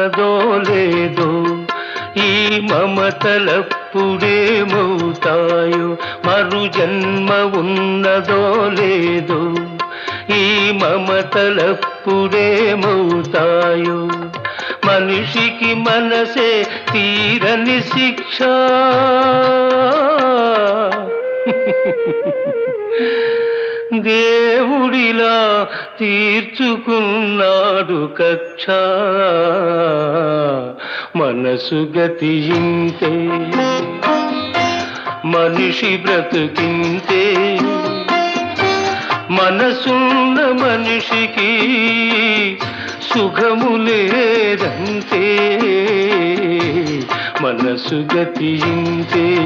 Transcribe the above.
ఉన్నదో లేదో, ఈ మమతలప్పుడేమవుతాయో, మరు జన్మ ఉన్నదో లేదో, ఈ మమతలప్పుడేమవుతాయో. మనిషికి మనసే తీరని శిక్ష, దేవుడిలా తీర్చుకున్నాడు కక్ష. మనసు గతింతే, మనిషి బ్రతుకింతే, మనసున్న మనిషికి సుఖము లేదంతే. మనసు గతింతే.